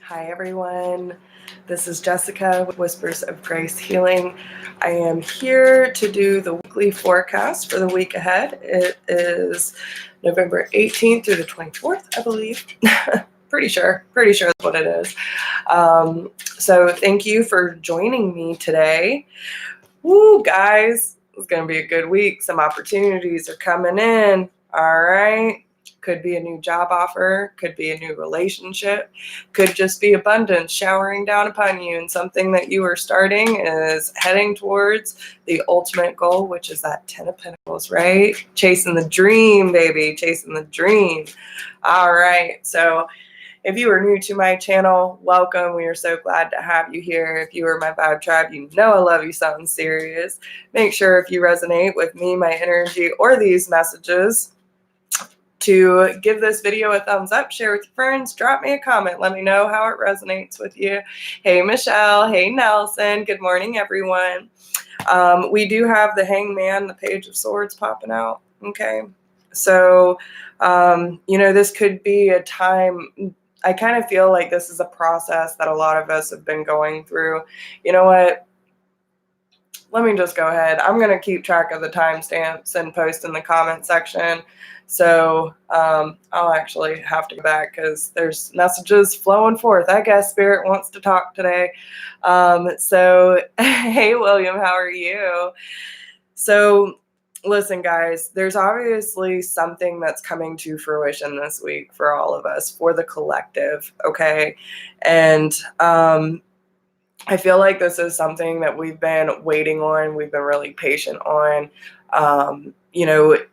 Hi everyone, this is Jessica with Whispers of Grace Healing. I am here to do the weekly forecast for the week ahead. It is November 18th through the 24th, I believe. Pretty sure that's what it is. So thank you for joining me today. Woo, guys, it's going to be a good week. Some opportunities are coming in. All right. Could be a new job offer, could be a new relationship, could just be abundance showering down upon you, and something that you are starting is heading towards the ultimate goal, which is that 10 of Pentacles, right? Chasing the dream, baby, chasing the dream. All right, so if you are new to my channel, welcome. We are so glad to have you here. If you are my vibe tribe, you know I love you something serious. Make sure if you resonate with me, my energy, or these messages, to give this video a thumbs up, share with your friends, drop me a comment, let me know how it resonates with you. Hey Michelle, hey Nelson, good morning everyone. We do have the Hangman, the Page of Swords popping out, okay? So, this could be a time, I kind of feel like this is a process that a lot of us have been going through. You know what? Let me just go ahead. I'm going to keep track of the timestamps and post in the comment section. So I'll actually have to go back because there's messages flowing forth. I guess Spirit wants to talk today. So, hey, William, how are you? So, listen, guys, there's obviously something that's coming to fruition this week for all of us, for the collective, okay? And I feel like this is something that we've been waiting on. We've been really patient on,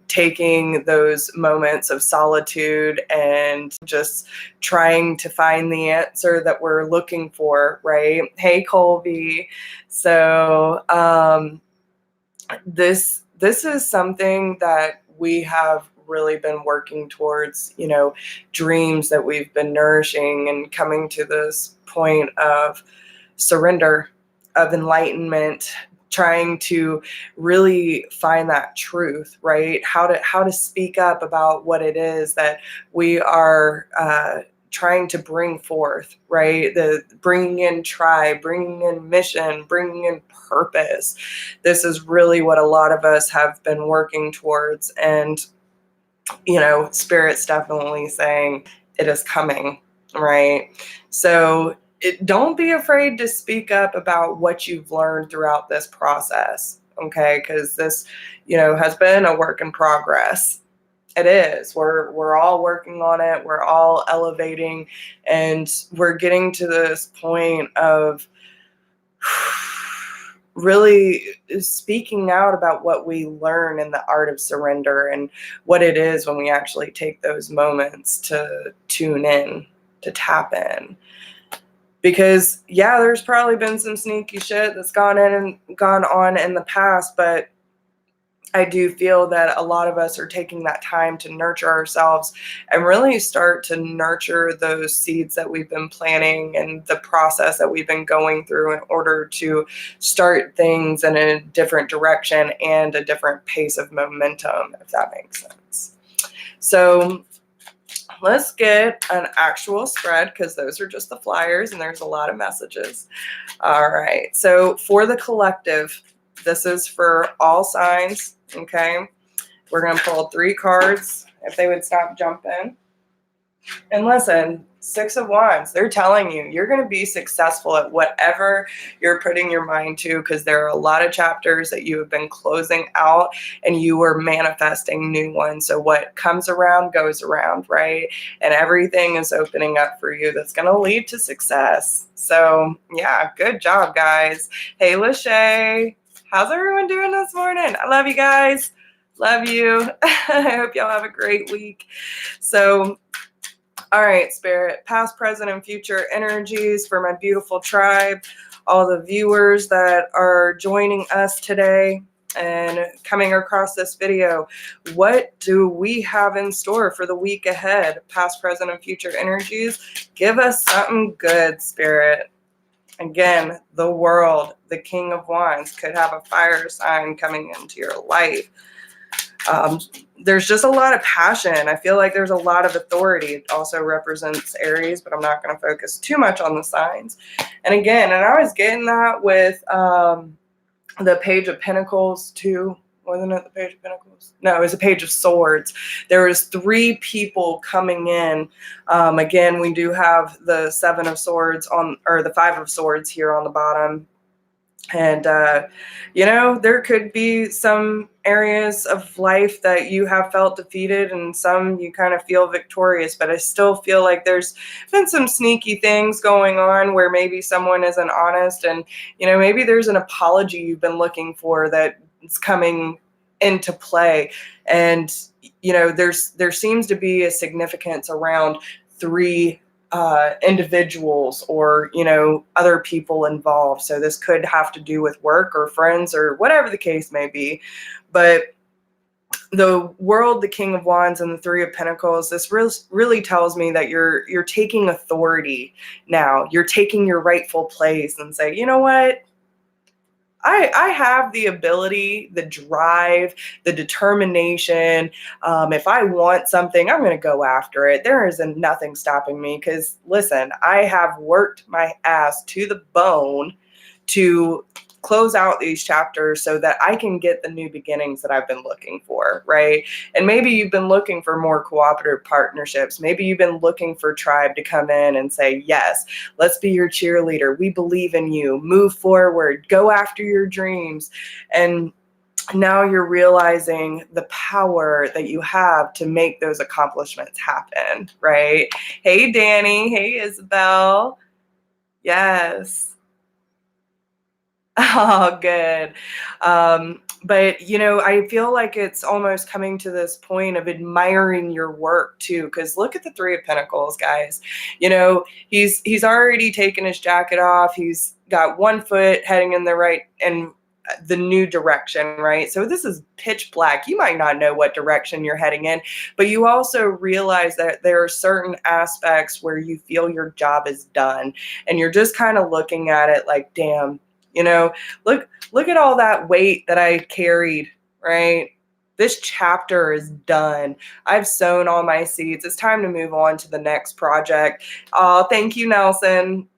taking those moments of solitude and just trying to find the answer that we're looking for, right? Hey, Colby. So this is something that we have really been working towards, dreams that we've been nourishing and coming to this point of surrender, of enlightenment, trying to really find that truth, right? How to speak up about what it is that we are trying to bring forth, right? The bringing in tribe, bringing in mission, bringing in purpose. This is really what a lot of us have been working towards, and Spirit's definitely saying it is coming, right? So don't be afraid to speak up about what you've learned throughout this process, okay? Because this, has been a work in progress. It is. We're all working on it. We're all elevating, and we're getting to this point of really speaking out about what we learn in the art of surrender and what it is when we actually take those moments to tune in, to tap in. Because there's probably been some sneaky shit that's gone on in the past, but I do feel that a lot of us are taking that time to nurture ourselves and really start to nurture those seeds that we've been planting and the process that we've been going through in order to start things in a different direction and a different pace of momentum, if that makes sense. So let's get an actual spread, because those are just the flyers and there's a lot of messages. All right. So for the collective, this is for all signs, okay? We're going to pull 3 cards, if they would stop jumping. And listen, 6 of Wands, they're telling you, you're going to be successful at whatever you're putting your mind to, because there are a lot of chapters that you have been closing out and you are manifesting new ones. So what comes around goes around, right? And everything is opening up for you that's going to lead to success. So yeah, good job, guys. Hey, Lachey, how's everyone doing this morning? I love you guys. Love you. I hope y'all have a great week. So all right, Spirit, past, present, and future energies for my beautiful tribe, all the viewers that are joining us today and coming across this video. What do we have in store for the week ahead? Past, present, and future energies. Give us something good, Spirit. Again, the World, the King of Wands, could have a fire sign coming into your life. there's just a lot of passion. I feel like there's a lot of authority. It also represents Aries, but I'm not going to focus too much on the signs. And again, and I was getting that with the Page of Pentacles too. Wasn't it the Page of Pentacles? No, it was a Page of Swords. There was 3 people coming in. Again, we do have the 7 of Swords or the 5 of Swords here on the bottom. And, there could be some areas of life that you have felt defeated and some you kind of feel victorious, but I still feel like there's been some sneaky things going on where maybe someone isn't honest, and, maybe there's an apology you've been looking for that is coming into play. And, there seems to be a significance around 3 individuals or, other people involved. So this could have to do with work or friends or whatever the case may be. But the World, the King of Wands, and the 3 of Pentacles, this really tells me that you're taking authority now. You're taking your rightful place and say, you know what? I have the ability, the drive, the determination. If I want something, I'm going to go after it. There isn't nothing stopping me because, listen, I have worked my ass to the bone to close out these chapters so that I can get the new beginnings that I've been looking for, right? And maybe you've been looking for more cooperative partnerships. Maybe you've been looking for tribe to come in and say, yes, let's be your cheerleader. We believe in you. Move forward. Go after your dreams. And now you're realizing the power that you have to make those accomplishments happen, right? Hey, Danny. Hey, Isabel. Yes. Oh, good. But, I feel like it's almost coming to this point of admiring your work too, because look at the 3 of Pentacles, guys. He's already taken his jacket off. He's got one foot heading in the new direction, right? So this is pitch black. You might not know what direction you're heading in, but you also realize that there are certain aspects where you feel your job is done, and you're just kind of looking at it like, damn, look at all that weight that I carried, right? This chapter is done. I've sown all my seeds. It's time to move on to the next project. Oh, thank you, Nelson.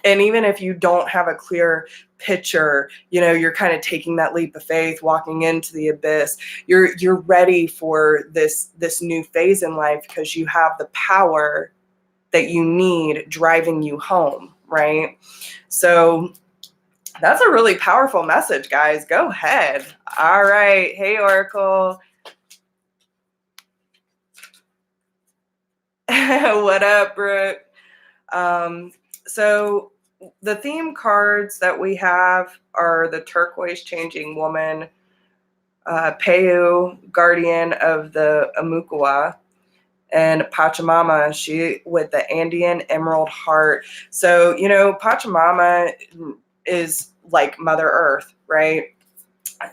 And even if you don't have a clear picture, you're kind of taking that leap of faith, walking into the abyss. You're ready for this new phase in life because you have the power that you need driving you home, right? So that's a really powerful message, guys. Go ahead. All right. Hey, Oracle. What up, Brooke? So the theme cards that we have are the Turquoise Changing Woman, Peu, Guardian of the Amukawa, and Pachamama, she with the Andean Emerald Heart. So, Pachamama is like Mother Earth, right?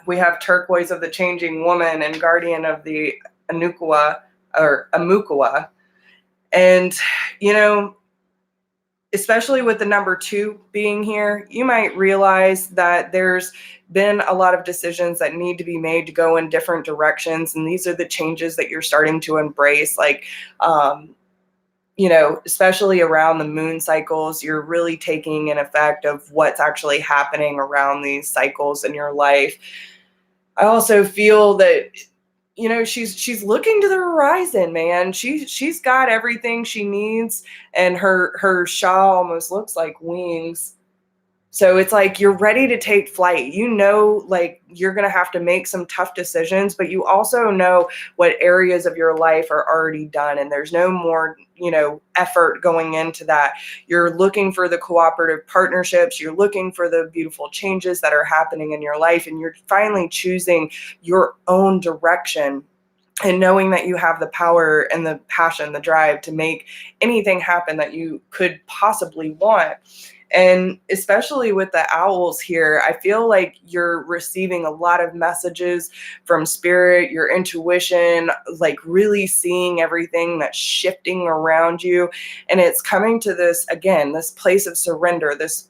We have Turquoise of the Changing Woman and Guardian of the Amukawa. And, especially with the number 2 being here, you might realize that there's been a lot of decisions that need to be made to go in different directions. And these are the changes that you're starting to embrace. Like, especially around the moon cycles, you're really taking an effect of what's actually happening around these cycles in your life. I also feel that, she's looking to the horizon, man. She's got everything she needs, and her shawl almost looks like wings. So it's like you're ready to take flight. Like you're going to have to make some tough decisions, but you also know what areas of your life are already done, and there's no more, effort going into that. You're looking for the cooperative partnerships. You're looking for the beautiful changes that are happening in your life, and you're finally choosing your own direction. And knowing that you have the power and the passion, the drive to make anything happen that you could possibly want. And especially with the owls here, I feel like you're receiving a lot of messages from spirit, your intuition, like really seeing everything that's shifting around you. And it's coming to this, again, this place of surrender, this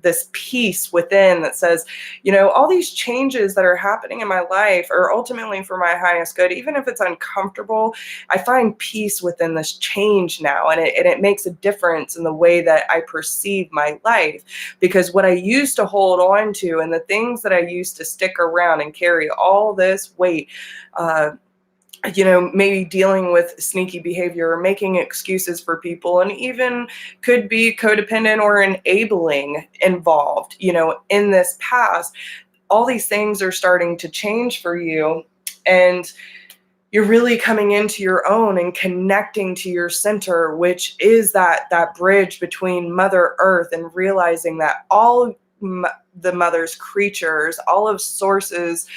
this peace within that says, all these changes that are happening in my life are ultimately for my highest good. Even if it's uncomfortable, I find peace within this change now, and it makes a difference in the way that I perceive my life, because what I used to hold on to and the things that I used to stick around and carry all this weight, maybe dealing with sneaky behavior or making excuses for people, and even could be codependent or enabling involved, in this past. All these things are starting to change for you, and you're really coming into your own and connecting to your center, which is that bridge between Mother Earth, and realizing that all the mother's creatures, all of source's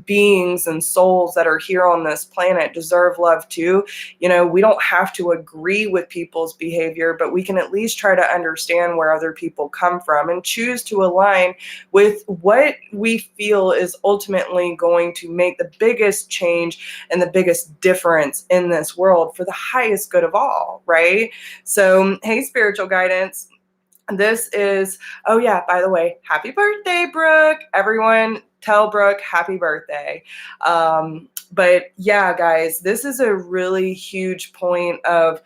beings and souls that are here on this planet deserve love too. We don't have to agree with people's behavior, but we can at least try to understand where other people come from and choose to align with what we feel is ultimately going to make the biggest change and the biggest difference in this world for the highest good of all, right? So, hey, spiritual guidance. This is, oh yeah, by the way, happy birthday, Brooke. Everyone tell Brooke happy birthday. But yeah, guys, this is a really huge point of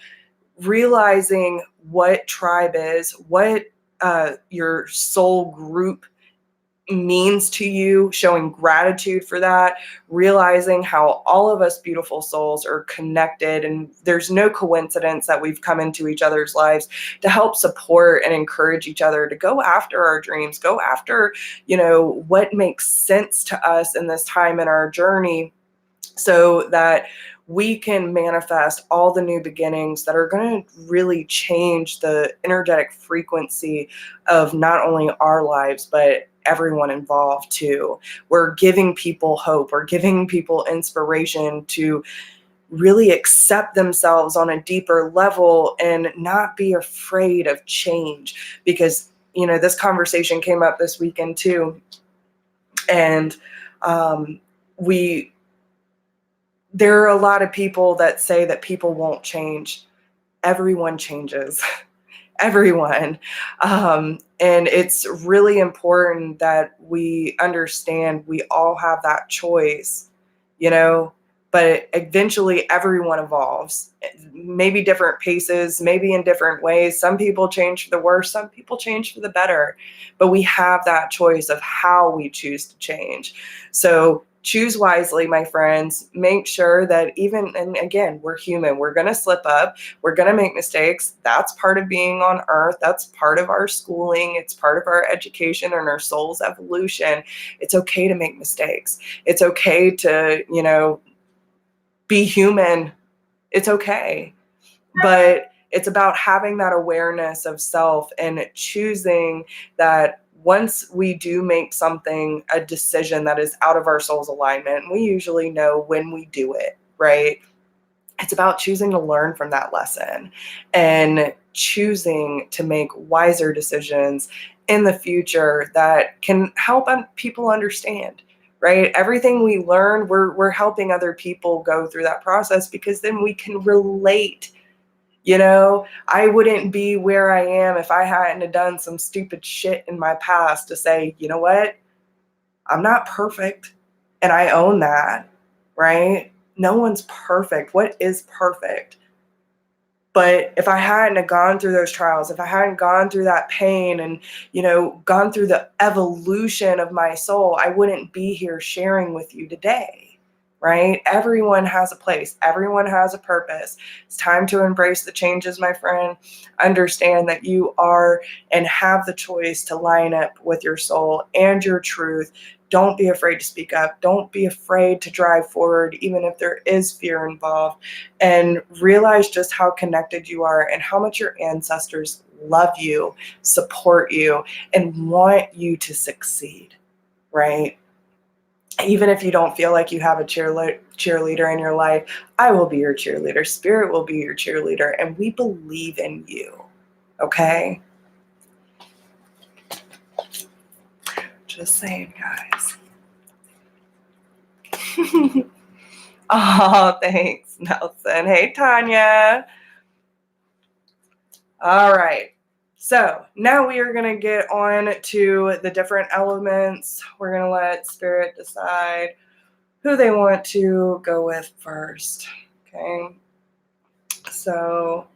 realizing what tribe is, what your soul group means to you, showing gratitude for that, realizing how all of us beautiful souls are connected, and there's no coincidence that we've come into each other's lives to help support and encourage each other to go after our dreams, go after, what makes sense to us in this time in our journey, so that we can manifest all the new beginnings that are going to really change the energetic frequency of not only our lives, but everyone involved too. We're giving people hope. We're giving people inspiration to really accept themselves on a deeper level and not be afraid of change. Because, this conversation came up this weekend too. And there are a lot of people that say that people won't change. Everyone changes. Everyone. And it's really important that we understand we all have that choice, but eventually everyone evolves, maybe different paces, maybe in different ways. Some people change for the worse, some people change for the better, but we have that choice of how we choose to change. So choose wisely, my friends. Make sure that and again, we're human. We're going to slip up. We're going to make mistakes. That's part of being on earth. That's part of our schooling. It's part of our education and our soul's evolution. It's okay to make mistakes. It's okay to, be human. It's okay. But it's about having that awareness of self and choosing that once we do make something, a decision that is out of our soul's alignment, we usually know when we do it, right? It's about choosing to learn from that lesson and choosing to make wiser decisions in the future that can help people understand, right? Everything we learn, we're helping other people go through that process, because then we can relate. I wouldn't be where I am if I hadn't done some stupid shit in my past to say, you know what? I'm not perfect. And I own that, right? No one's perfect. What is perfect? But if I hadn't gone through those trials, if I hadn't gone through that pain and, gone through the evolution of my soul, I wouldn't be here sharing with you today. Right? Everyone has a place. Everyone has a purpose. It's time to embrace the changes, my friend. Understand that you are and have the choice to line up with your soul and your truth. Don't be afraid to speak up. Don't be afraid to drive forward, even if there is fear involved. And realize just how connected you are and how much your ancestors love you, support you, and want you to succeed, right? Even if you don't feel like you have a cheerleader in your life, I will be your cheerleader. Spirit will be your cheerleader. And we believe in you. Okay? Just saying, guys. Oh, thanks, Nelson. Hey, Tanya. All right. So now we are going to get on to the different elements. We're going to let Spirit decide who they want to go with first. Okay. So,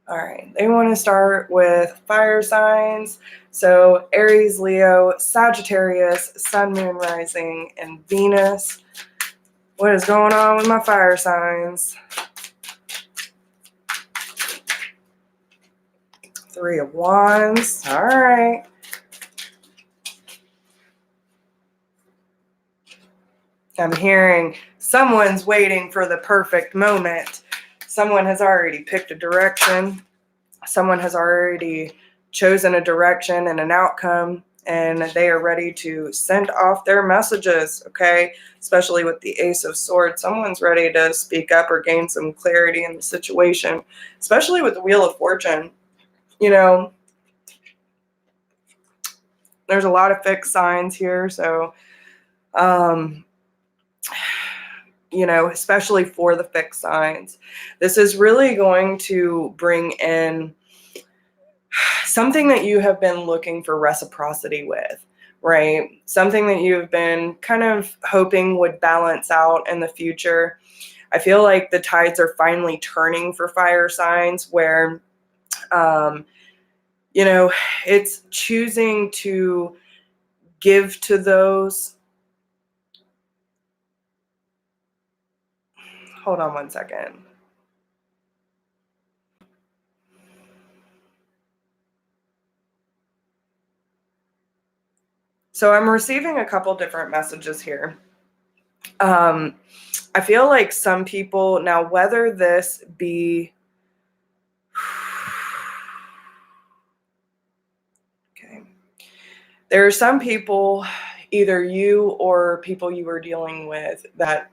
all right. They want to start with fire signs. So Aries, Leo, Sagittarius, Sun, Moon, Rising, and Venus. What is going on with my fire signs? Three of Wands. All right. I'm hearing someone's waiting for the perfect moment. Someone has already picked a direction. Someone has already chosen a direction and an outcome, and they are ready to send off their messages, okay? Especially with the Ace of Swords. Someone's ready to speak up or gain some clarity in the situation, especially with the Wheel of Fortune. You know, there's a lot of fixed signs here, so you know, especially for the fixed signs, this is really going to bring in something that you have been looking for reciprocity with, right? Something that you've been kind of hoping would balance out in the future. I feel like the tides are finally turning for fire signs where, you know, it's choosing to give to those. Hold on one second. So I'm receiving a couple different messages here. I feel like some people, now whether this be, okay, there are some people, either you or people you were dealing with, that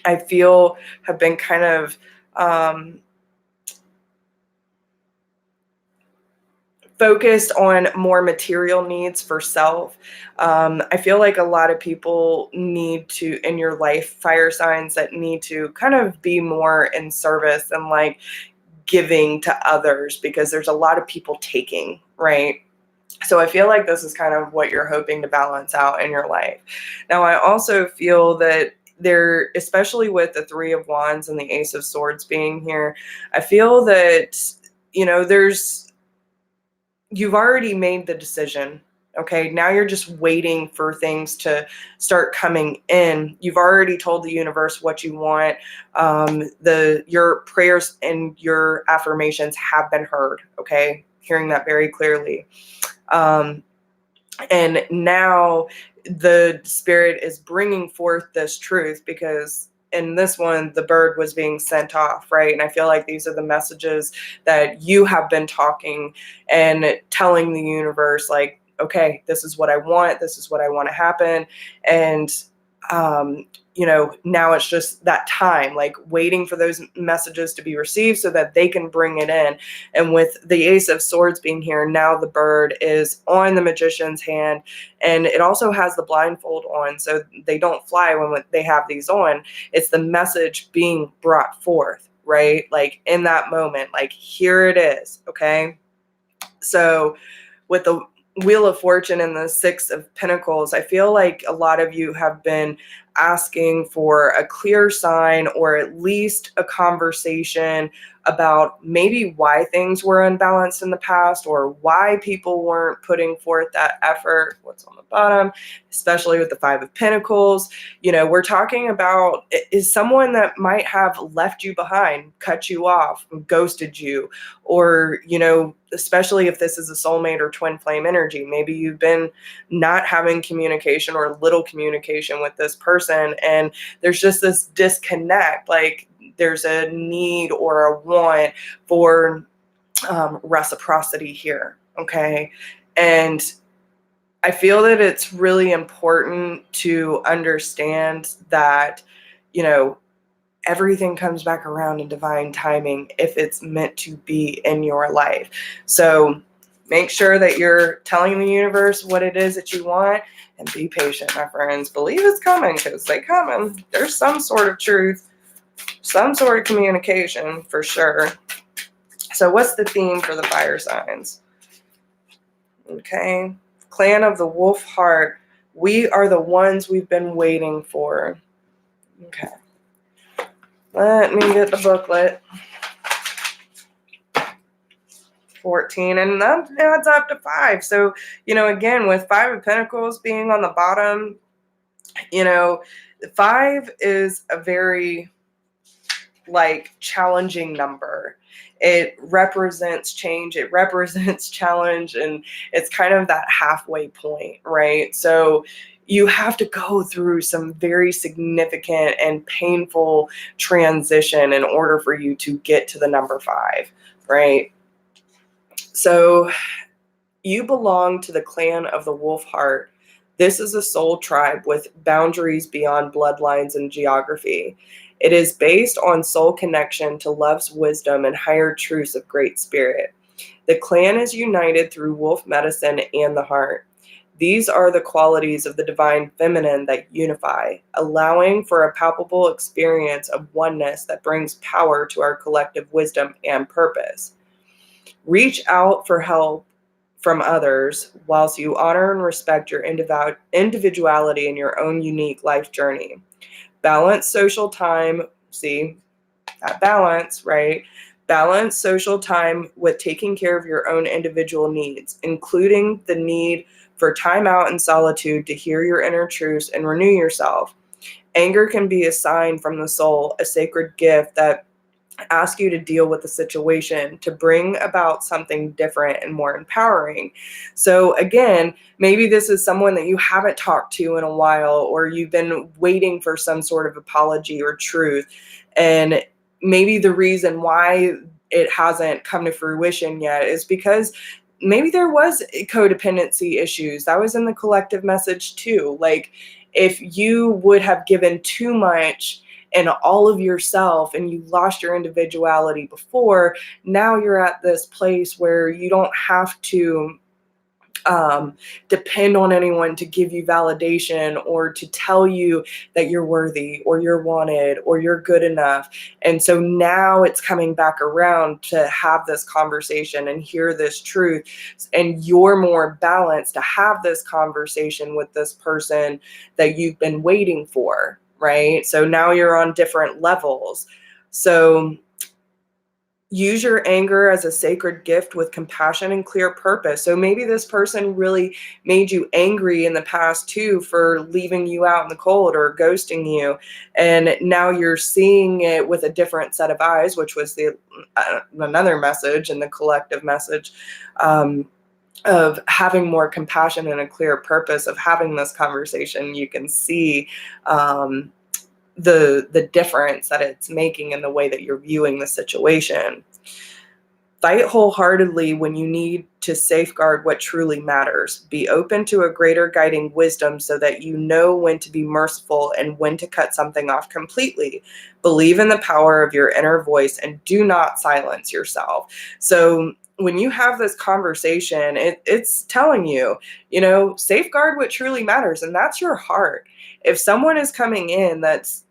I feel have been kind of focused on more material needs for self. I feel like a lot of people need to, in your life, fire signs that need to kind of be more in service and like giving to others, because there's a lot of people taking, right? So I feel like this is kind of what you're hoping to balance out in your life. Now, I also feel that there, especially with the Three of Wands and the Ace of Swords being here, I feel that, you know, you've already made the decision. Okay, now you're just waiting for things to start coming in. You've already told the universe what you want. Your prayers and your affirmations have been heard. Okay, hearing that very clearly. And now the Spirit is bringing forth this truth, because in this one, the bird was being sent off, right? And I feel like these are the messages that you have been talking and telling the universe, like, okay, this is what I want. This is what I want to happen. And, you know, now it's just that time, like waiting for those messages to be received so that they can bring it in. And with the Ace of Swords being here, now the bird is on the magician's hand, and it also has the blindfold on, so they don't fly when they have these on. It's the message being brought forth, right? Like in that moment, like here it is, okay? So with the Wheel of Fortune and the Six of Pentacles, I feel like a lot of you have been asking for a clear sign, or at least a conversation about maybe why things were unbalanced in the past, or why people weren't putting forth that effort. What's on the bottom, especially with the Five of Pentacles, you know, we're talking about is someone that might have left you behind, cut you off, ghosted you, or, you know, especially if this is a soulmate or twin flame energy, maybe you've been not having communication or little communication with this person, and there's just this disconnect, like there's a need or a want for reciprocity here, okay? And I feel that it's really important to understand that, you know, everything comes back around in divine timing if it's meant to be in your life. So make sure that you're telling the universe what it is that you want, and be patient, my friends. Believe it's coming, because they coming. There's some sort of truth, some sort of communication for sure. So what's the theme for the fire signs? Okay. Clan of the Wolf Heart. We are the ones we've been waiting for. Okay. Let me get the booklet. 14, and that adds up to 5. So, again, with 5 of Pentacles being on the bottom, 5 is a very challenging number. It represents change, it represents challenge, and it's kind of that halfway point, right? So you have to go through some very significant and painful transition in order for you to get to the number 5, right? So you belong to the clan of the Wolf Heart. This is a soul tribe with boundaries beyond bloodlines and geography. It is based on soul connection to love's wisdom and higher truths of great spirit. The clan is united through wolf medicine and the heart. These are the qualities of the divine feminine that unify, allowing for a palpable experience of oneness that brings power to our collective wisdom and purpose. Reach out for help from others whilst you honor and respect your individuality and your own unique life journey. Balance social time, see, that balance, right? Balance social time with taking care of your own individual needs, including the need for time out and solitude to hear your inner truths and renew yourself. Anger can be a sign from the soul, a sacred gift that ask you to deal with the situation to bring about something different and more empowering. So again, maybe this is someone that you haven't talked to in a while, or you've been waiting for some sort of apology or truth. And maybe the reason why it hasn't come to fruition yet is because maybe there was codependency issues. That was in the collective message too. Like, if you would have given too much and all of yourself and you lost your individuality before, now you're at this place where you don't have to depend on anyone to give you validation or to tell you that you're worthy or you're wanted or you're good enough. And so now it's coming back around to have this conversation and hear this truth, and you're more balanced to have this conversation with this person that you've been waiting for, right? So now you're on different levels. So use your anger as a sacred gift with compassion and clear purpose. So maybe this person really made you angry in the past too for leaving you out in the cold or ghosting you. And now you're seeing it with a different set of eyes, which was another message in the collective message, of having more compassion and a clear purpose of having this conversation. You can see the difference that it's making in the way that you're viewing the situation. Fight wholeheartedly when you need to safeguard what truly matters. Be open to a greater guiding wisdom so that you know when to be merciful and when to cut something off completely. Believe in the power of your inner voice and do not silence yourself. So when you have this conversation, it's telling you, safeguard what truly matters, and that's your heart. If someone is coming in that's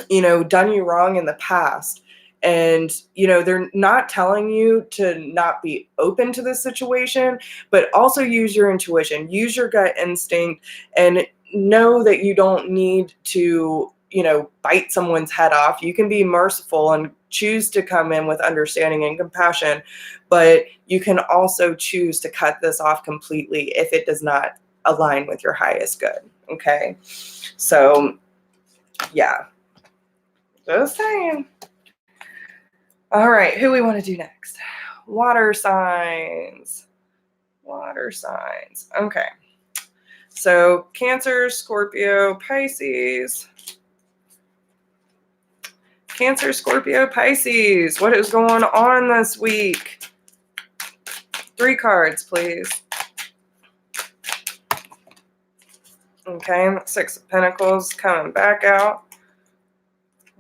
done you wrong in the past, and they're not telling you to not be open to the situation, but also use your intuition, use your gut instinct, and know that you don't need to bite someone's head off. You can be merciful and choose to come in with understanding and compassion, but you can also choose to cut this off completely if it does not align with your highest good. Okay, so yeah, just saying. All right, who we want to do next? Water signs. Water signs. Okay. So Cancer, Scorpio, Pisces. Cancer, Scorpio, Pisces. What is going on this week? 3 cards, please. Okay, 6 of Pentacles coming back out.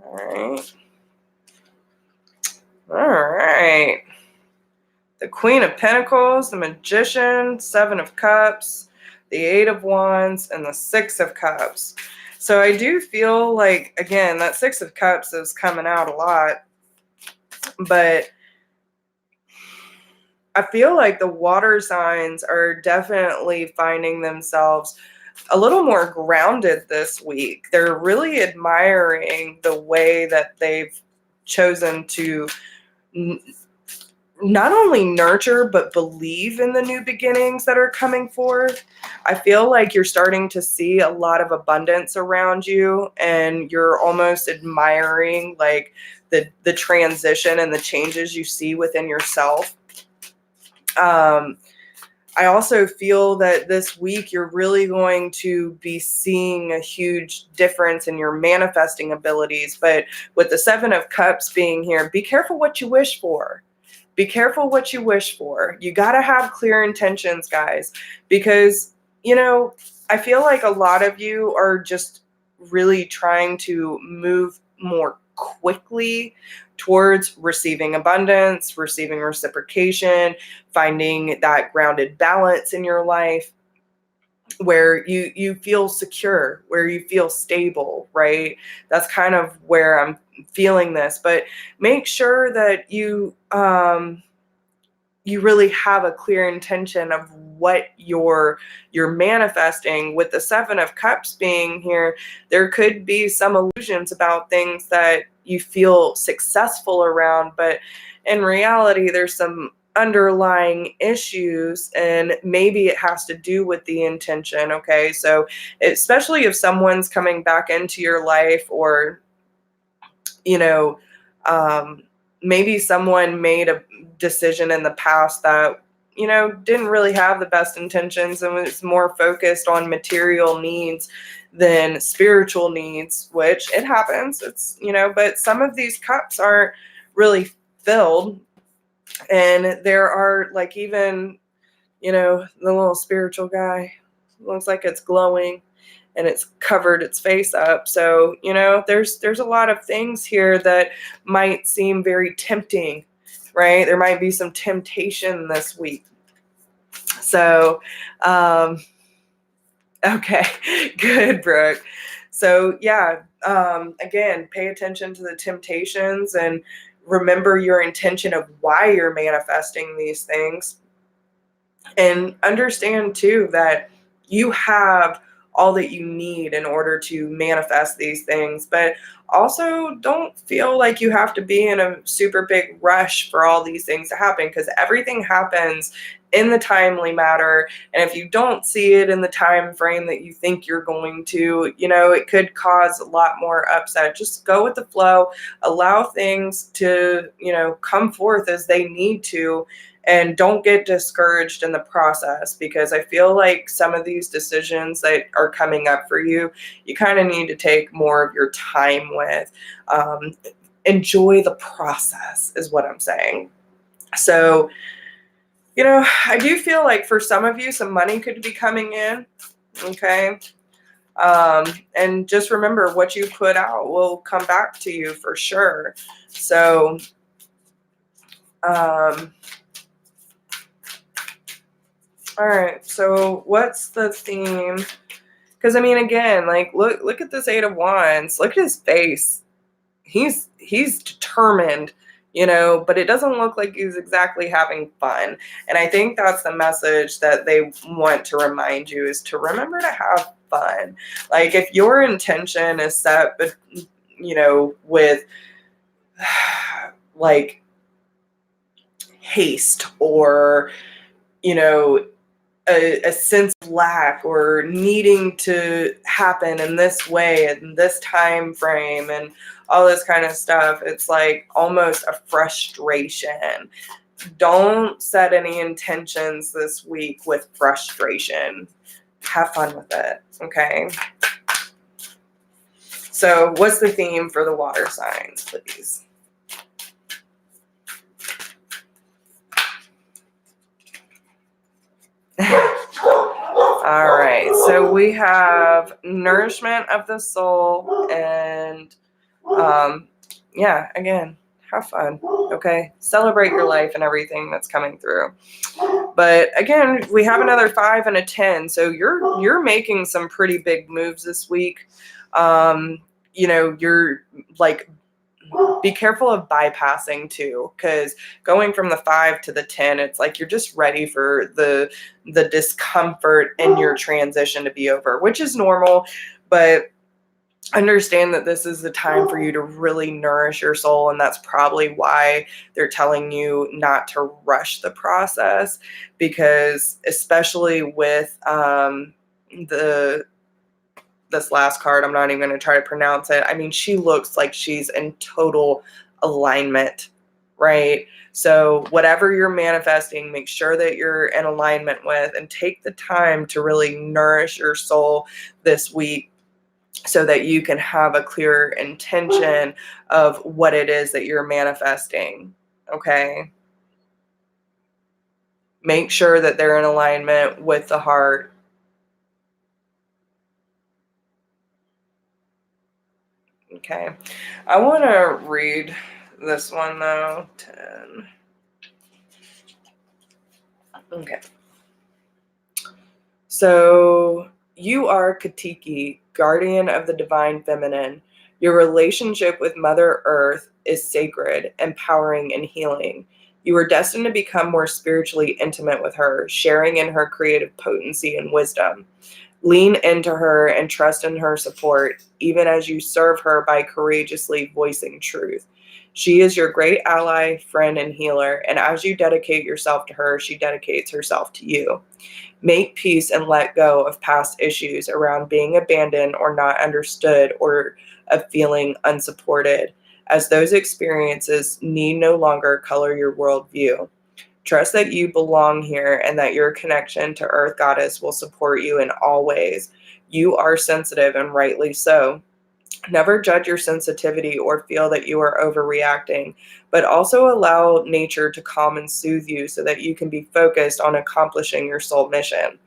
All right. All right. The Queen of Pentacles, the Magician, 7 of Cups, the 8 of Wands, and the 6 of Cups. So I do feel like, again, that 6 of Cups is coming out a lot. But I feel like the water signs are definitely finding themselves a little more grounded this week. They're really admiring the way that they've chosen to not only nurture but believe in the new beginnings that are coming forth. I feel like you're starting to see a lot of abundance around you, and you're almost admiring like the transition and the changes you see within yourself. I also feel that this week you're really going to be seeing a huge difference in your manifesting abilities. But with the Seven of Cups being here, be careful what you wish for. Be careful what you wish for. You got to have clear intentions, guys, because, you know, I feel like a lot of you are just really trying to move more quickly towards receiving abundance, receiving reciprocation, finding that grounded balance in your life where you feel secure, where you feel stable, right? That's kind of where I'm feeling this. But make sure that you really have a clear intention of what you're manifesting. With the Seven of Cups being here, there could be some illusions about things that you feel successful around, but in reality there's some underlying issues, and maybe it has to do with the intention. Okay, so especially if someone's coming back into your life, or you know, maybe someone made a decision in the past that, you know, didn't really have the best intentions and was more focused on material needs than spiritual needs, which it happens. It's, you know, but some of these cups aren't really filled. And there are like, even, you know, the little spiritual guy looks like it's glowing and it's covered its face up. So, you know, there's a lot of things here that might seem very tempting, right? There might be some temptation this week. So, okay, good, Brooke. So yeah, again, pay attention to the temptations and remember your intention of why you're manifesting these things. And understand too that you have all that you need in order to manifest these things, but also don't feel like you have to be in a super big rush for all these things to happen, because everything happens in the timely matter. And if you don't see it in the time frame that you think you're going to, you know, it could cause a lot more upset. Just go with the flow, allow things to, you know, come forth as they need to. And don't get discouraged in the process, because I feel like some of these decisions that are coming up for you, you kind of need to take more of your time with. Enjoy the process is what I'm saying. So, you know, I do feel like for some of you, some money could be coming in. Okay. And just remember, what you put out will come back to you for sure. So, all right, so what's the theme? Because I mean, again, like look at this Eight of Wands. Look at his face. He's determined, you know, but it doesn't look like he's exactly having fun. And I think that's the message that they want to remind you, is to remember to have fun. Like if your intention is set, but you know, with like haste, or you know, a sense of lack, or needing to happen in this way in this time frame and all this kind of stuff, it's like almost a frustration. Don't set any intentions this week with frustration. Have fun with it, okay? So what's the theme for the water signs, please? All right, so we have nourishment of the soul, and yeah, again, have fun, okay? Celebrate your life and everything that's coming through. But again, we have another 5 and a 10, so you're making some pretty big moves this week. You know, you're like be careful of bypassing too, because going from the 5 to the 10, it's like you're just ready for the discomfort in your transition to be over, which is normal, but understand that this is the time for you to really nourish your soul, and that's probably why they're telling you not to rush the process, because especially with this last card, I'm not even going to try to pronounce it. I mean, she looks like she's in total alignment, right? So whatever you're manifesting, make sure that you're in alignment with, and take the time to really nourish your soul this week so that you can have a clearer intention of what it is that you're manifesting, okay? Make sure that they're in alignment with the heart. Okay, I want to read this one though. 10. Okay. So you are Katiki, guardian of the divine feminine. Your relationship with Mother Earth is sacred, empowering, and healing. You are destined to become more spiritually intimate with her, sharing in her creative potency and wisdom. Lean into her and trust in her support, even as you serve her by courageously voicing truth. She is your great ally, friend, and healer, and as you dedicate yourself to her, she dedicates herself to you. Make peace and let go of past issues around being abandoned or not understood, or of feeling unsupported, as those experiences need no longer color your worldview. Trust that you belong here and that your connection to Earth Goddess will support you in all ways. You are sensitive, and rightly so. Never judge your sensitivity or feel that you are overreacting, but also allow nature to calm and soothe you so that you can be focused on accomplishing your soul mission.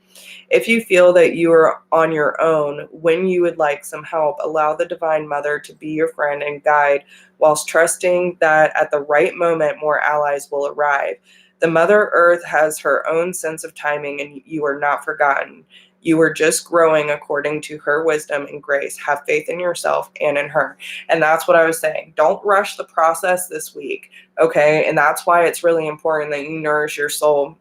If you feel that you are on your own, when you would like some help, allow the Divine Mother to be your friend and guide, whilst trusting that at the right moment, more allies will arrive. The Mother Earth has her own sense of timing, and you are not forgotten. You are just growing according to her wisdom and grace. Have faith in yourself and in her. And that's what I was saying. Don't rush the process this week, okay? And that's why it's really important that you nourish your soul,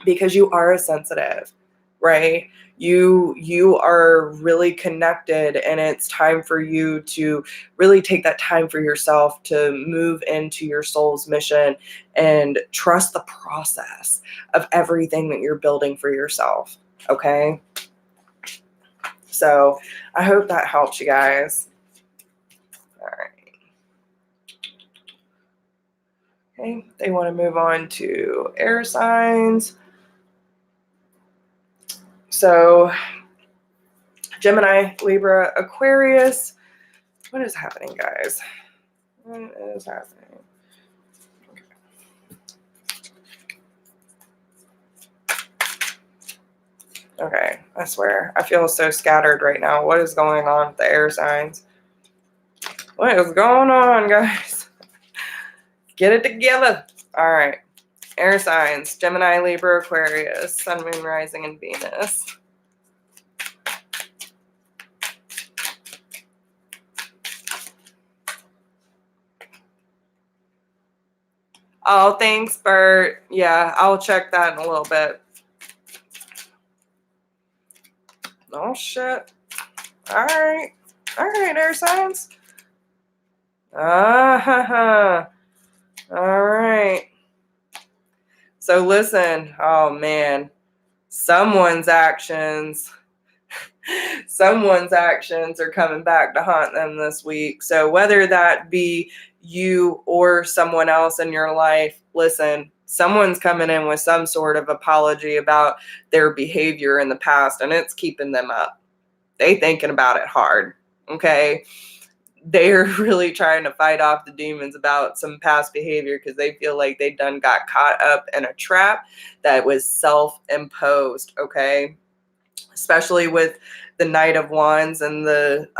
because you are sensitive, right? You are really connected, and it's time for you to really take that time for yourself to move into your soul's mission and trust the process of everything that you're building for yourself, okay? So I hope that helps you guys. All right. Okay, they want to move on to air signs. So Gemini, Libra, Aquarius. What is happening, guys? What is happening? Okay, I swear. I feel so scattered right now. What is going on with the air signs? What is going on, guys? Get it together. All right. Air signs, Gemini, Libra, Aquarius, Sun, Moon, Rising, and Venus. Oh, thanks, Bert. Yeah, I'll check that in a little bit. Oh, shit. All right, air signs. All right. So listen, oh man, someone's actions are coming back to haunt them this week. So whether that be you or someone else in your life, listen, someone's coming in with some sort of apology about their behavior in the past, and it's keeping them up. They thinking about it hard, okay? They're really trying to fight off the demons about some past behavior because they feel like they done got caught up in a trap that was self-imposed, okay? Especially with the Knight of Wands and the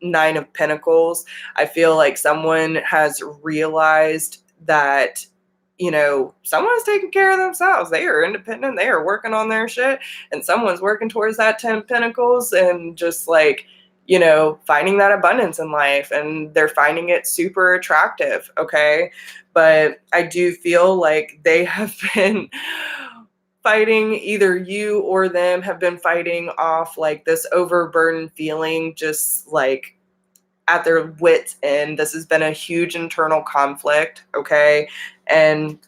Nine of Pentacles. I feel like someone has realized that, you know, someone's taking care of themselves. They are independent. They are working on their shit. And someone's working towards that 10 of Pentacles and just like, finding that abundance in life, and they're finding it super attractive. Okay. But I do feel like they have been fighting, either you or them have been fighting off like this overburdened feeling, just like at their wits' end. This has been a huge internal conflict. Okay. And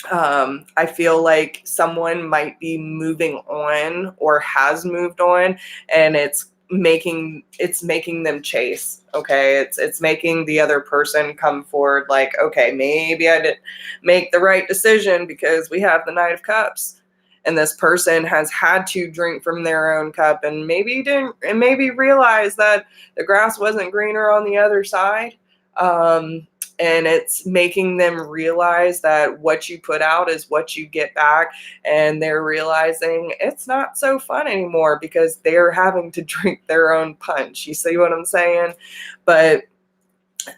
I feel like someone might be moving on or has moved on, and it's making them chase. Okay. It's making the other person come forward like, okay, maybe I didn't make the right decision, because we have the Knight of Cups. And this person has had to drink from their own cup, and maybe realize that the grass wasn't greener on the other side. And it's making them realize that what you put out is what you get back. And they're realizing it's not so fun anymore, because they're having to drink their own punch. You see what I'm saying? But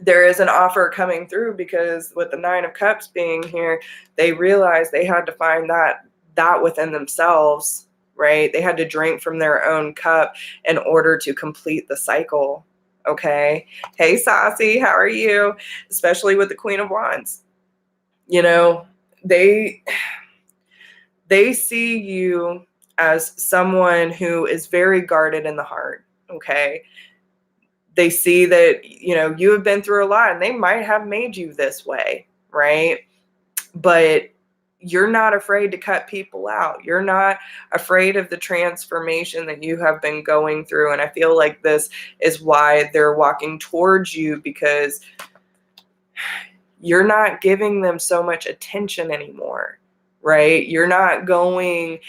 there is an offer coming through, because with the Nine of Cups being here, they realized they had to find that within themselves, right? They had to drink from their own cup in order to complete the cycle. Okay. Hey, Sassy, how are you? Especially with the Queen of Wands. They see you as someone who is very guarded in the heart. Okay. They see that, you have been through a lot, and they might have made you this way, right? But you're not afraid to cut people out. You're not afraid of the transformation that you have been going through. And I feel like this is why they're walking towards you, because you're not giving them so much attention anymore, right? You're not going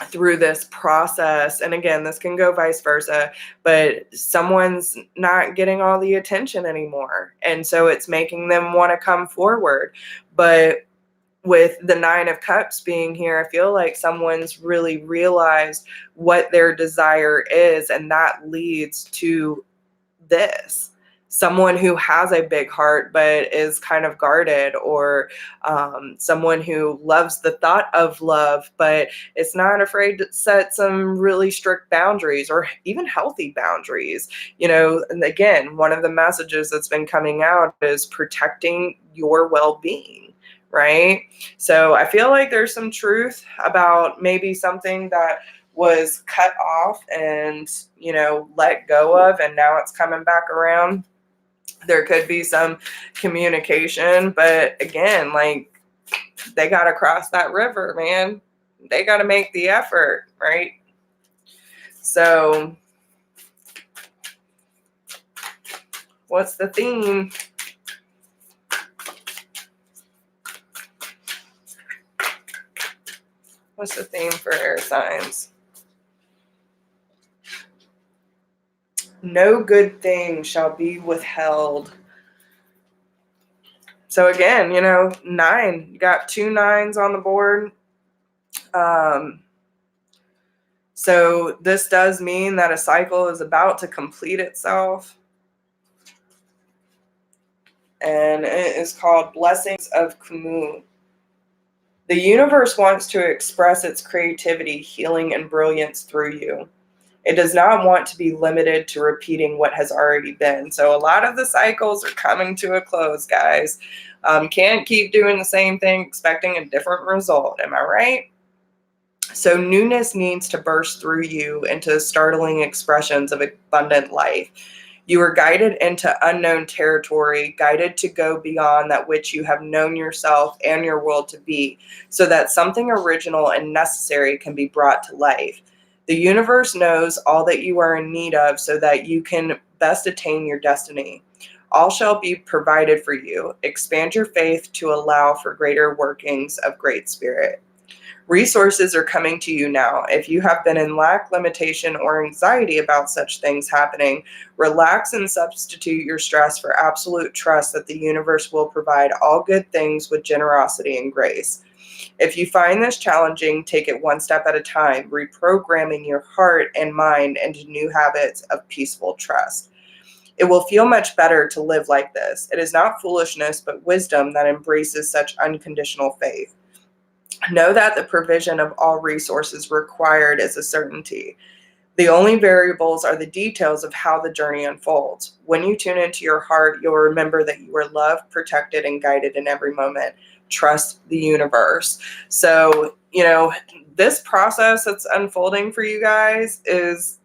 through this process. And again, this can go vice versa, but someone's not getting all the attention anymore. And so it's making them want to come forward. But with the Nine of Cups being here, I feel like someone's really realized what their desire is, and that leads to this. Someone who has a big heart but is kind of guarded, or someone who loves the thought of love but is not afraid to set some really strict boundaries, or even healthy boundaries. And again, one of the messages that's been coming out is protecting your well-being, right? So I feel like there's some truth about maybe something that was cut off and, let go of, and now it's coming back around. There could be some communication, but again, like, they got to cross that river, man. They got to make the effort, right? So what's the theme? What's the theme for air signs? No good thing shall be withheld. So again, 9. You got 2 9s on the board. So this does mean that a cycle is about to complete itself. And it is called Blessings of Kumu. The universe wants to express its creativity, healing, and brilliance through you. It does not want to be limited to repeating what has already been. So a lot of the cycles are coming to a close, guys. Can't keep doing the same thing, expecting a different result. Am I right? So newness needs to burst through you into startling expressions of abundant life. You are guided into unknown territory, guided to go beyond that which you have known yourself and your world to be, so that something original and necessary can be brought to life. The universe knows all that you are in need of, so that you can best attain your destiny. All shall be provided for you. Expand your faith to allow for greater workings of Great Spirit. Resources are coming to you now. If you have been in lack, limitation, or anxiety about such things happening, relax and substitute your stress for absolute trust that the universe will provide all good things with generosity and grace. If you find this challenging, take it one step at a time, reprogramming your heart and mind into new habits of peaceful trust. It will feel much better to live like this. It is not foolishness, but wisdom that embraces such unconditional faith. Know that the provision of all resources required is a certainty. The only variables are the details of how the journey unfolds. When you tune into your heart, you'll remember that you are loved, protected, and guided in every moment. Trust the universe. So, this process that's unfolding for you guys is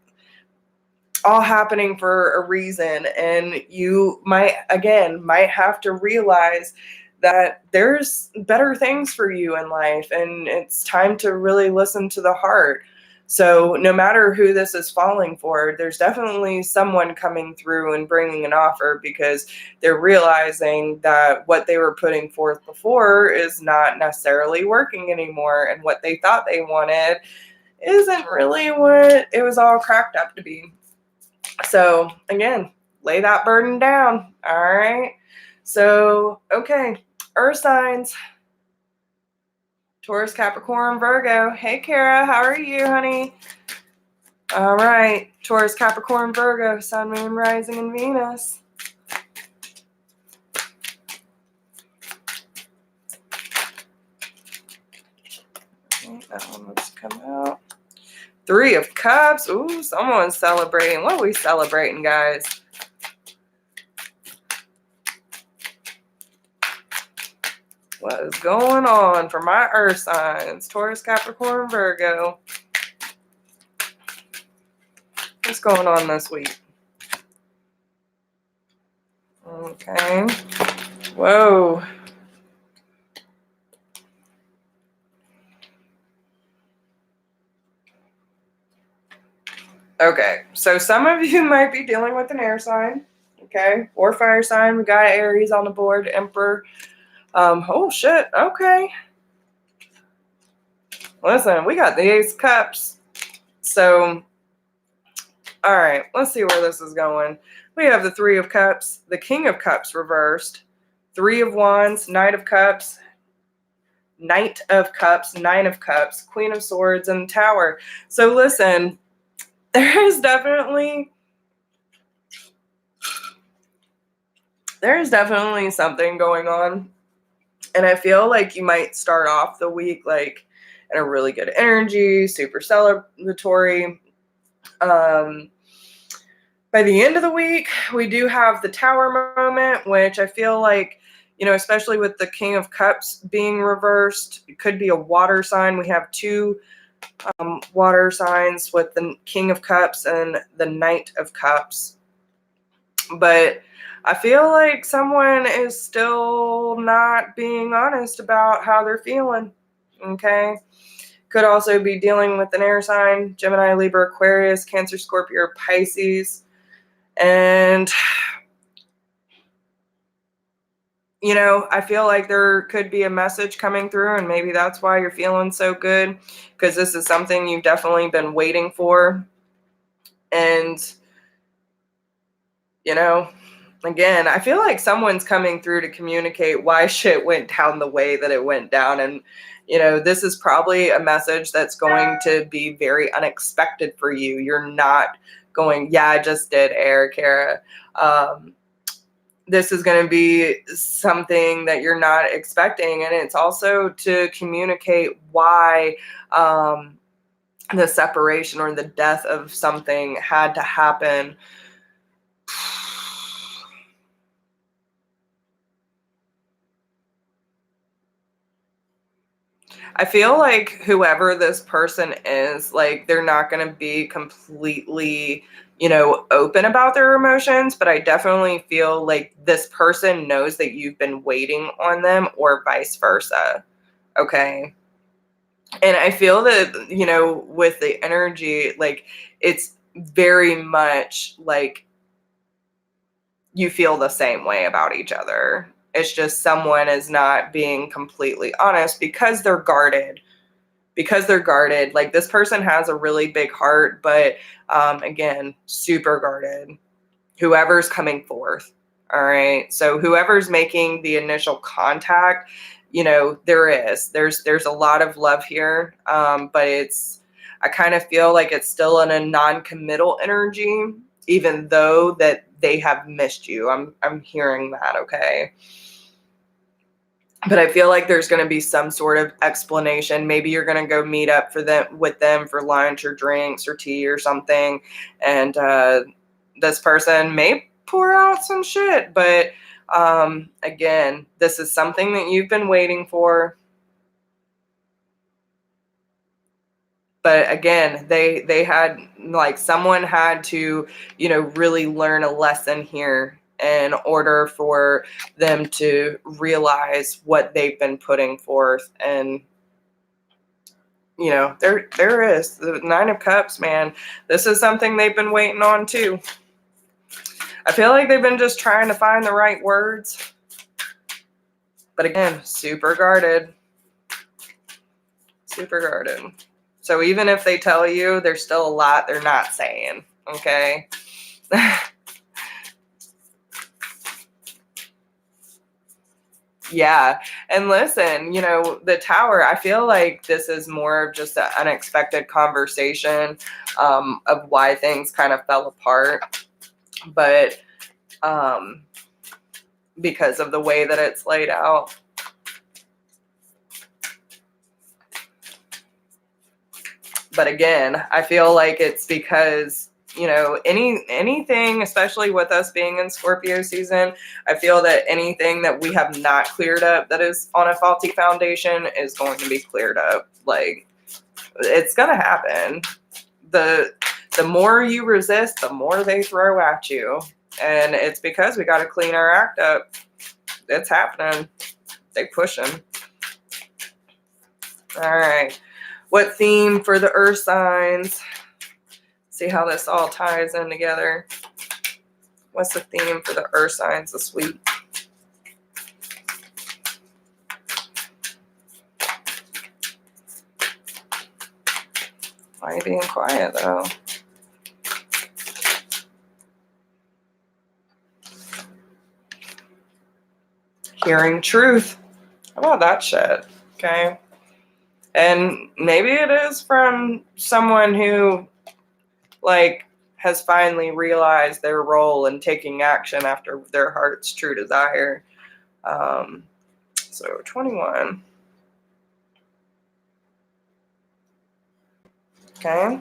all happening for a reason. And you might have to realize that there's better things for you in life, and it's time to really listen to the heart. So no matter who this is falling for, there's definitely someone coming through and bringing an offer, because they're realizing that what they were putting forth before is not necessarily working anymore, and what they thought they wanted isn't really what it was all cracked up to be. So again, lay that burden down. All right. So, okay. Earth signs. Taurus, Capricorn, Virgo. Hey, Kara. How are you, honey? All right. Taurus, Capricorn, Virgo. Sun, Moon, Rising, and Venus. Okay, that one looks to come out. 3 of Cups. Ooh, someone's celebrating. What are we celebrating, guys? What is going on for my earth signs? Taurus, Capricorn, Virgo. What's going on this week? Okay. Whoa. Okay, so some of you might be dealing with an air sign, okay, or fire sign. We got Aries on the board, Emperor. Oh shit, okay. Listen, we got the Ace of Cups. So, all right, let's see where this is going. We have the 3 of Cups, the King of Cups reversed, 3 of Wands, Knight of Cups, Knight of Cups, 9 of Cups, Queen of Swords, and Tower. So listen, there is definitely something going on. And I feel like you might start off the week like in a really good energy, super celebratory. By the end of the week, we do have the Tower moment, which I feel like, especially with the King of Cups being reversed, it could be a water sign. We have 2 water signs with the King of Cups and the Knight of Cups. But I feel like someone is still not being honest about how they're feeling, okay? Could also be dealing with an air sign, Gemini, Libra, Aquarius, Cancer, Scorpio, Pisces. And, I feel like there could be a message coming through, and maybe that's why you're feeling so good, because this is something you've definitely been waiting for. And, again, I feel like someone's coming through to communicate why shit went down the way that it went down. And, this is probably a message that's going to be very unexpected for you. You're not going, yeah, I just did air, Kara. This is going to be something that you're not expecting. And it's also to communicate why the separation or the death of something had to happen. I feel like whoever this person is, like, they're not going to be completely, open about their emotions, but I definitely feel like this person knows that you've been waiting on them, or vice versa. Okay. And I feel that, with the energy, like, it's very much like you feel the same way about each other. It's just someone is not being completely honest because they're guarded. Like, this person has a really big heart, but again, super guarded. Whoever's coming forth. All right. So whoever's making the initial contact, there's a lot of love here. But I kind of feel like it's still in a non-committal energy, even though that they have missed you. I'm hearing that, okay? But I feel like there's going to be some sort of explanation. Maybe you're going to go meet up with them for lunch or drinks or tea or something. And this person may pour out some shit. But again, this is something that you've been waiting for. But again, they had, like, someone had to, really learn a lesson here in order for them to realize what they've been putting forth. And, there is the Nine of Cups, man. This is something they've been waiting on too. I feel like they've been just trying to find the right words. But again, super guarded. Super guarded. So even if they tell you, there's still a lot they're not saying, okay? Yeah. And listen, the Tower, I feel like this is more of just an unexpected conversation of why things kind of fell apart. But because of the way that it's laid out. But again, I feel like it's because, anything, especially with us being in Scorpio season, I feel that anything that we have not cleared up that is on a faulty foundation is going to be cleared up. Like, it's going to happen. The more you resist, the more they throw at you. And it's because we got to clean our act up. It's happening. They pushing. All right. What theme for the earth signs? See how this all ties in together. What's the theme for the earth signs this week? Why are you being quiet, though? Hearing truth. How about that shit? Okay. And maybe it is from someone who, like, has finally realized their role in taking action after their heart's true desire. So 21. Okay.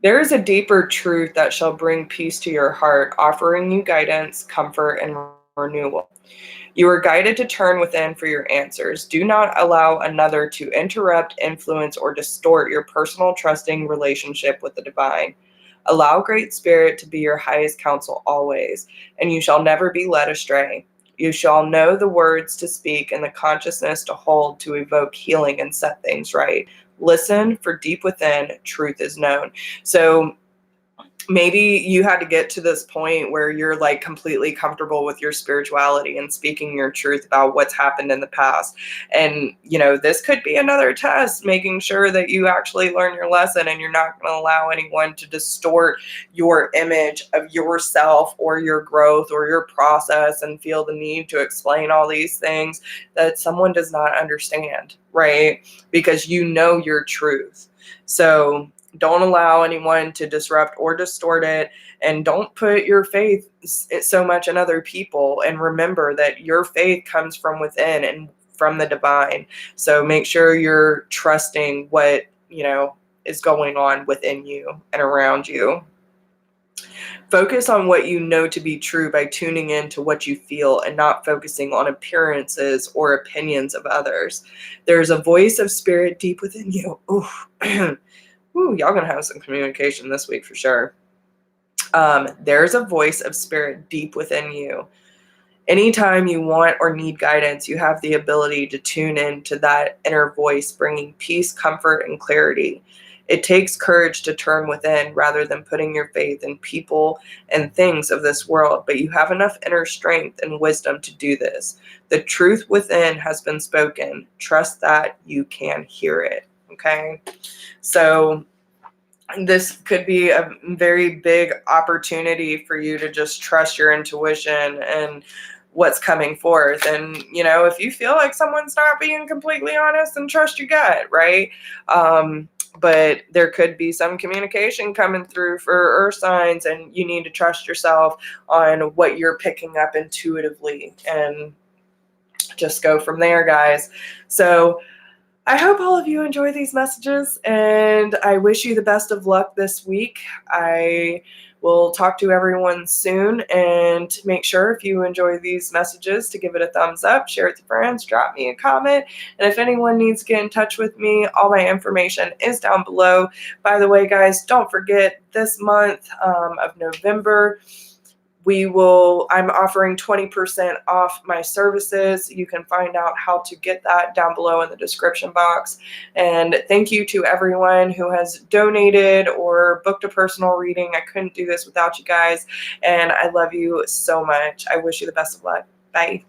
There is a deeper truth that shall bring peace to your heart, offering you guidance, comfort, and renewal. You are guided to turn within for your answers. Do not allow another to interrupt, influence, or distort your personal trusting relationship with the divine. Allow Great Spirit to be your highest counsel always, and you shall never be led astray. You shall know the words to speak and the consciousness to hold to evoke healing and set things right. Listen, for deep within, truth is known. So maybe you had to get to this point where you're, like, completely comfortable with your spirituality and speaking your truth about what's happened in the past. And, this could be another test, making sure that you actually learn your lesson and you're not going to allow anyone to distort your image of yourself or your growth or your process and feel the need to explain all these things that someone does not understand, right? Because you know your truth. So don't allow anyone to disrupt or distort it, and don't put your faith so much in other people. And remember that your faith comes from within and from the divine. So make sure you're trusting what, is going on within you and around you. Focus on what you know to be true by tuning in to what you feel and not focusing on appearances or opinions of others. There's a voice of spirit deep within you. Ooh. Ooh, y'all gonna have some communication this week for sure. There's a voice of spirit deep within you. Anytime you want or need guidance, you have the ability to tune in to that inner voice, bringing peace, comfort, and clarity. It takes courage to turn within rather than putting your faith in people and things of this world, but you have enough inner strength and wisdom to do this. The truth within has been spoken. Trust that you can hear it. Okay, so this could be a very big opportunity for you to just trust your intuition and what's coming forth. And, if you feel like someone's not being completely honest, then trust your gut, right? But there could be some communication coming through for earth signs, and you need to trust yourself on what you're picking up intuitively. And just go from there, guys. So I hope all of you enjoy these messages, and I wish you the best of luck this week. I will talk to everyone soon, and make sure if you enjoy these messages to give it a thumbs up, share it to friends, drop me a comment, and if anyone needs to get in touch with me, all my information is down below. By the way, guys, don't forget this month of November, I'm offering 20% off my services. You can find out how to get that down below in the description box. And thank you to everyone who has donated or booked a personal reading. I couldn't do this without you guys. And I love you so much. I wish you the best of luck. Bye.